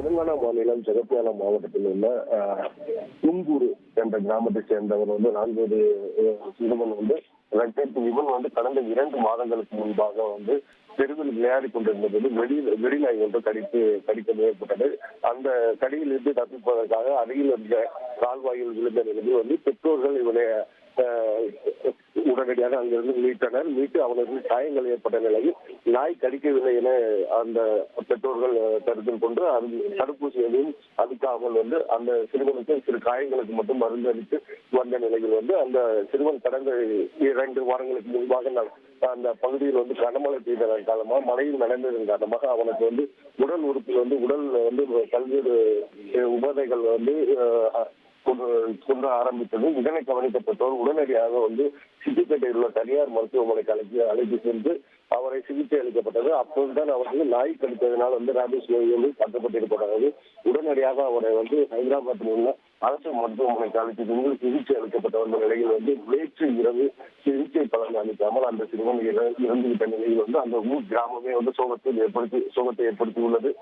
தெலுங்கானா மாநிலம் ஜெகத்யாலா மாவட்டத்தில் உள்ள தும்பூர் என்ற கிராமத்தை சேர்ந்தவர் 4 சிறுவன் இவன் கடந்த 2 மாதங்களுக்கு முன்பாக தெருவில் விளையாடி கொண்டிருந்தபோது வெடிநாய் கடிக்க ஏற்பட்டது. அந்த கடியில் இருந்து தப்பிப்பதற்காக அருகில் இருந்த கால்வாயில் விழுந்த நிலையில் பெற்றோர்கள் இவனை உடனடியாக அங்கிருந்து மீட்டு அவனுக்கு காயங்கள் ஏற்பட்ட நிலையில் நாய் கடிக்கவில்லை என அந்த பெற்றோர்கள் கருத்தில் கொண்டு தடுப்பூசி எதையும் அளிக்காமல் அந்த சிறுவனுக்கு சிறு காயங்களுக்கு மட்டும் மருந்து அளித்து வந்த நிலையில் அந்த சிறுவன் கடந்த 2 வாரங்களுக்கு முன்பாக அந்த பகுதியில் கனமழை பெய்ததன் காரணமாக மழையில் நடந்ததன் காரணமாக அவனுக்கு உடல் உறுப்பில் உடல் பல்வேறு உபாதைகள் கொண்டு ஆரம்பித்தது. இதனை கவனிக்கப்பட்டவர் உடனடியாக சித்திப்பேட்டையில் உள்ள தனியார் மருத்துவமனைக்கு அழைத்து சென்று அவரை சிகிச்சை அளிக்கப்பட்டது. அப்போதுதான் அவருக்கு நாய் கடித்ததனால் ராபிஸ் நோய் தாக்கப்பட்டிருப்பதாக உடனடியாக அவரை ஹைதராபாத்தில் உள்ள அரசு மருத்துவமனைக்கு அழைத்து சென்று சிகிச்சை அளிக்கப்பட்ட வந்த நிலையில் நேற்று இரவு சிகிச்சை பலன் அளிக்காமல் அந்த சிறுவன் இறந்துவிட்ட நிலையில் அந்த ஊர் கிராமமே சோகத்தை ஏற்படுத்தி உள்ளது.